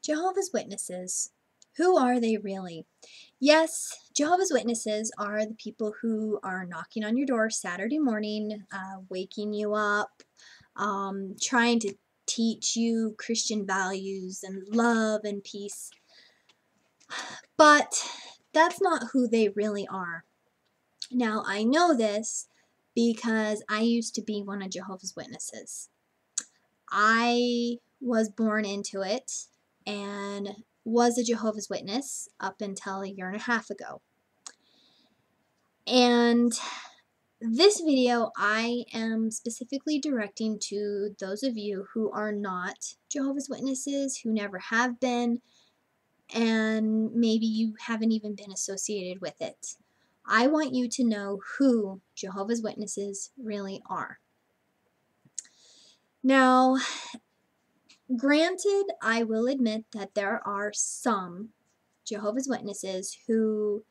Jehovah's Witnesses. Who are they really? Yes, Jehovah's Witnesses are the people who are knocking on your door Saturday morning, waking you up, trying to teach you Christian values and love and peace. But that's not who they really are. Now, I know this because I used to be one of Jehovah's Witnesses. I was born into it and was a Jehovah's Witness up until a year and a half ago. And this video I am specifically directing to those of you who are not Jehovah's Witnesses, who never have been, and maybe you haven't even been associated with it. I want you to know who Jehovah's Witnesses really are. Now, granted, I will admit that there are some Jehovah's Witnesses who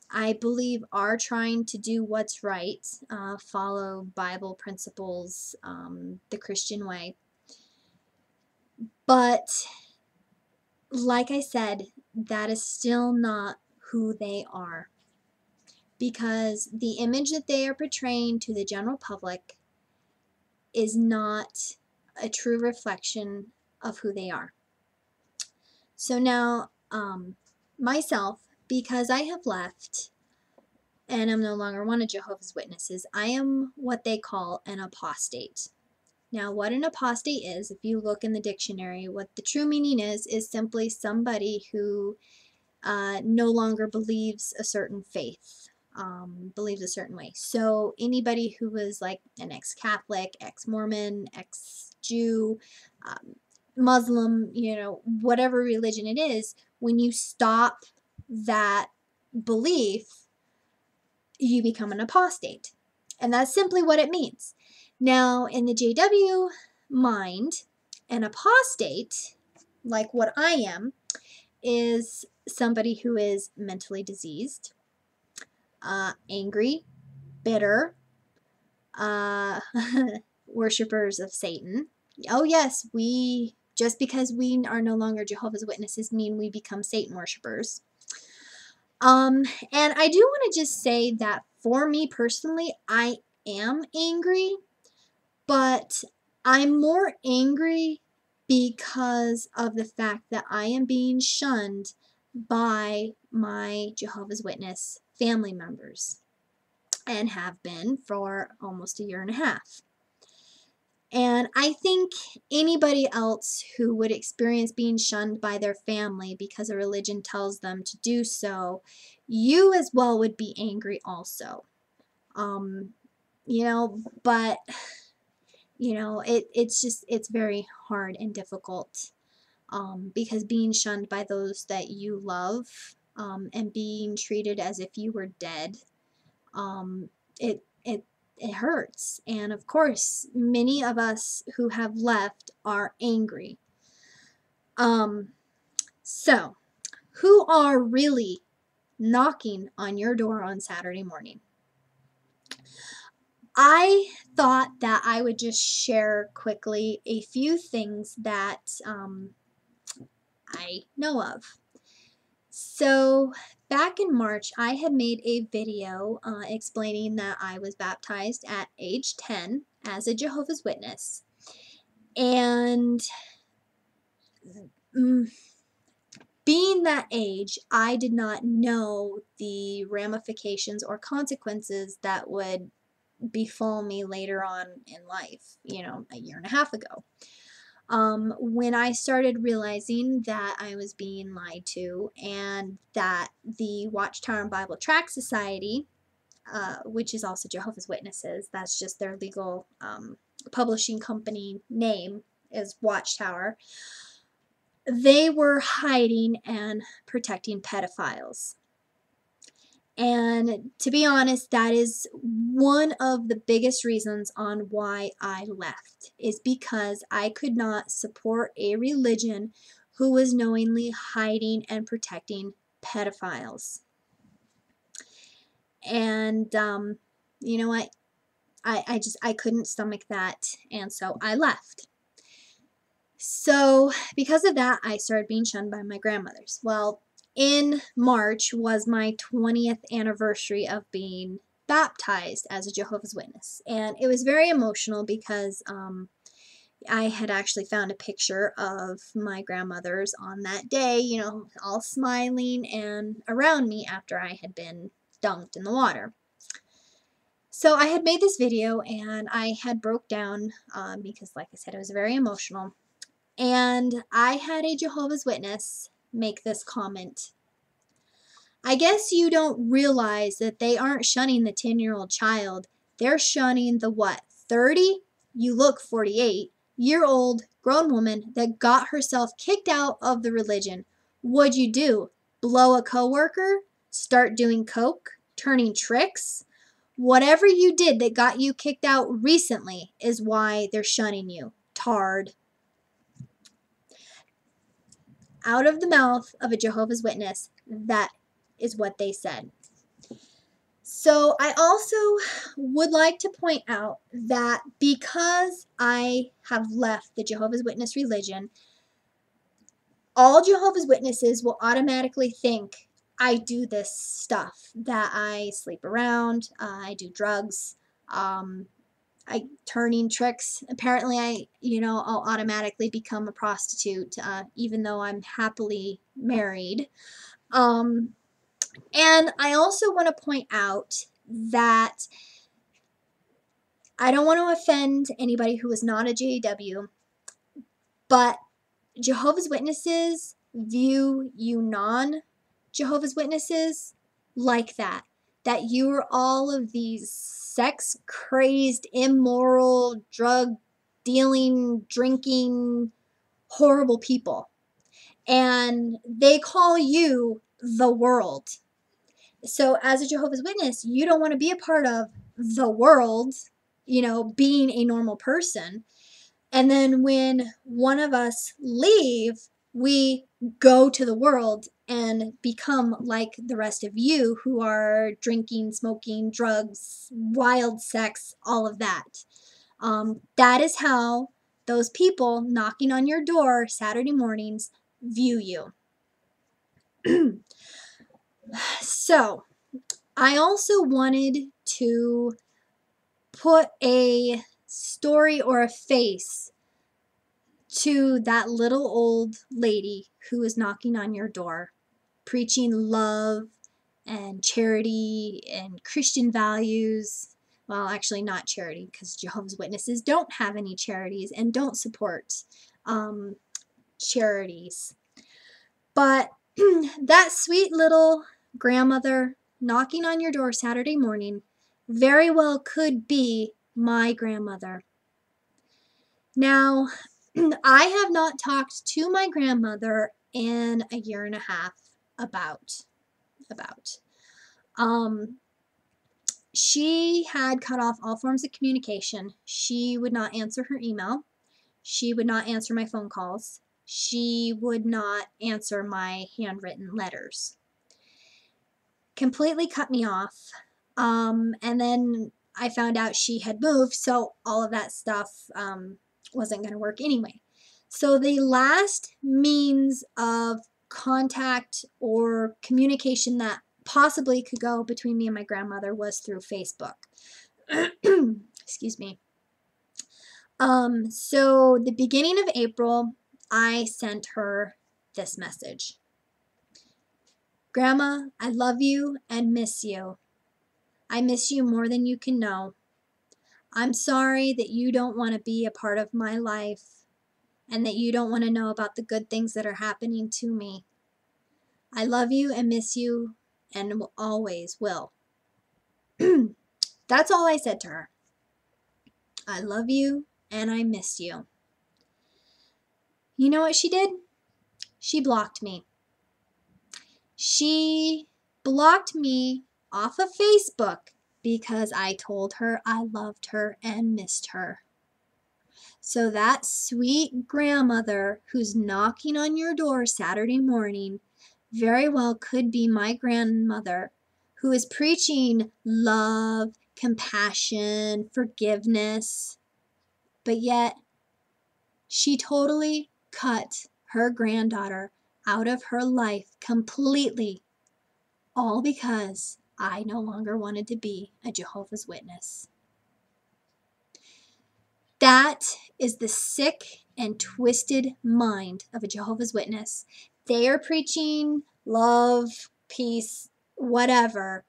I believe are trying to do what's right, follow Bible principles, the Christian way. But like I said, that is still not who they are, because the image that they are portraying to the general public is not a true reflection of who they are. So now, myself, because I have left and I'm no longer one of Jehovah's Witnesses, I am what they call an apostate. Now, what an apostate is, if you look in the dictionary, what the true meaning is simply somebody who no longer believes a certain faith, believes a certain way. So anybody who was like an ex-Catholic, ex-Mormon, ex-Jew, Muslim, whatever religion it is, when you stop that belief, you become an apostate. And that's simply what it means. Now, in the JW mind, an apostate, like what I am, is somebody who is mentally diseased, angry, bitter, worshipers of Satan. Oh yes, just because we are no longer Jehovah's Witnesses mean we become Satan worshipers. And I do want to just say that for me personally, I am angry, but I'm more angry because of the fact that I am being shunned by my Jehovah's Witness family members, and have been for almost a year and a half. And I think anybody else who would experience being shunned by their family because a religion tells them to do so, you as well would be angry also. But it's very hard and difficult, because being shunned by those that you love, and being treated as if you were dead, it hurts. And of course, many of us who have left are angry. So who are really knocking on your door on Saturday morning? I thought that I would just share quickly a few things that I know of. So back in March, I had made a video explaining that I was baptized at age 10 as a Jehovah's Witness. And being that age, I did not know the ramifications or consequences that would befall me later on in life, a year and a half ago. When I started realizing that I was being lied to, and that the Watchtower and Bible Tract Society, which is also Jehovah's Witnesses, that's just their legal publishing company name is Watchtower, they were hiding and protecting pedophiles. And to be honest, that is one of the biggest reasons on why I left, is because I could not support a religion who was knowingly hiding and protecting pedophiles. And you know what? I couldn't stomach that, and so I left. So because of that, I started being shunned by my grandmothers. Well, in March was my 20th anniversary of being baptized as a Jehovah's Witness. And it was very emotional because I had actually found a picture of my grandmothers on that day, you know, all smiling and around me after I had been dunked in the water. So I had made this video and I had broke down because, like I said, it was very emotional. And I had a Jehovah's Witness make this comment. I guess you don't realize that they aren't shunning the 10-year-old child. They're shunning the what? 30? You look 48-year-old grown woman that got herself kicked out of the religion. What'd you do? Blow a coworker? Start doing coke? Turning tricks? Whatever you did that got you kicked out recently is why they're shunning you. Tard. Out of the mouth of a Jehovah's Witness, that is what they said. So I also would like to point out that because I have left the Jehovah's Witness religion, all Jehovah's Witnesses will automatically think I do this stuff, that I sleep around, I do drugs, I turning tricks. Apparently, I'll automatically become a prostitute, even though I'm happily married. And I also want to point out that I don't want to offend anybody who is not a JW, but Jehovah's Witnesses view you non-Jehovah's Witnesses like that. That you're all of these sex-crazed, immoral, drug-dealing, drinking, horrible people. And they call you the world. So as a Jehovah's Witness, you don't want to be a part of the world, being a normal person. And then when one of us leave, we go to the world and become like the rest of you who are drinking, smoking, drugs, wild sex, all of that. That is how those people knocking on your door Saturday mornings view you. So, I also wanted to put a story or a face to that little old lady who is knocking on your door, preaching love and charity and Christian values. Well, actually not charity, because Jehovah's Witnesses don't have any charities and don't support charities. But that sweet little grandmother knocking on your door Saturday morning very well could be my grandmother. Now, I have not talked to my grandmother in a year and a half about. She had cut off all forms of communication. She would not answer her email. She would not answer my phone calls. She would not answer my handwritten letters. Completely cut me off. And then I found out she had moved, so all of that stuff wasn't going to work anyway. So the last means of contact or communication that possibly could go between me and my grandmother was through Facebook. Excuse me. So the beginning of April, I sent her this message. Grandma, I love you and miss you. I miss you more than you can know. I'm sorry that you don't want to be a part of my life and that you don't want to know about the good things that are happening to me. I love you and miss you and always will. That's all I said to her. I love you and I miss you. You know what she did? She blocked me. She blocked me off of Facebook because I told her I loved her and missed her. So that sweet grandmother who's knocking on your door Saturday morning very well could be my grandmother who is preaching love, compassion, forgiveness, but yet she totally cut her granddaughter out of her life completely, all because I no longer wanted to be a Jehovah's Witness. That is the sick and twisted mind of a Jehovah's Witness. They are preaching love, peace, whatever,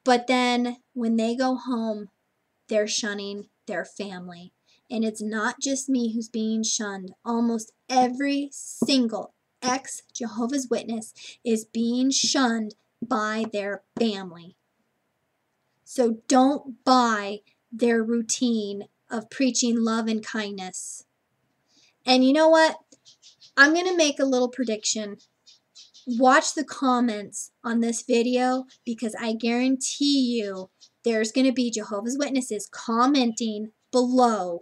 but then when they go home, they're shunning their family. And it's not just me who's being shunned. Almost every single ex-Jehovah's Witness is being shunned by their family. So don't buy their routine of preaching love and kindness. And you know what? I'm going to make a little prediction. Watch the comments on this video, because I guarantee you there's going to be Jehovah's Witnesses commenting below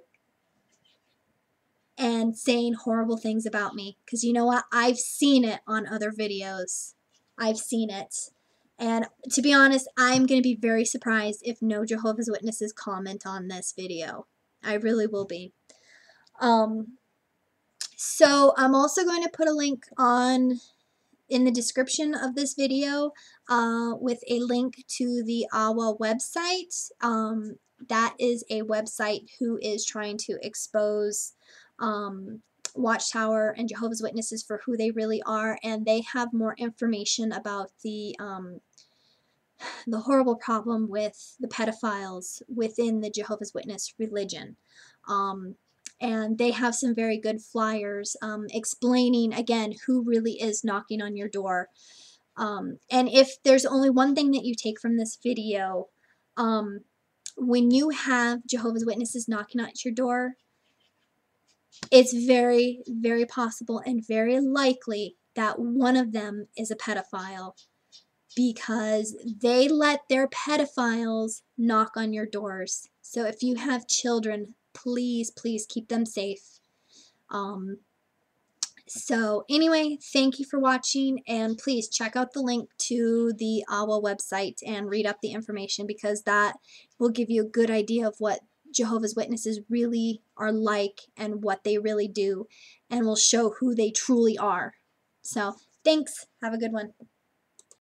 and saying horrible things about me. Because you know what? I've seen it on other videos. I've seen it. And to be honest, I'm going to be very surprised if no Jehovah's Witnesses comment on this video. I really will be. So I'm also going to put a link in the description of this video with a link to the AWA website. That is a website who is trying to expose Watchtower and Jehovah's Witnesses for who they really are, and they have more information about the horrible problem with the pedophiles within the Jehovah's Witness religion. And they have some very good flyers explaining, again, who really is knocking on your door. And if there's only one thing that you take from this video, when you have Jehovah's Witnesses knocking at your door, it's very, very possible and very likely that one of them is a pedophile, because they let their pedophiles knock on your doors. So if you have children, please, please keep them safe. So anyway, thank you for watching, and please check out the link to the AWA website and read up the information, because that will give you a good idea of what Jehovah's Witnesses really are like and what they really do, and will show who they truly are. So thanks. Have a good one.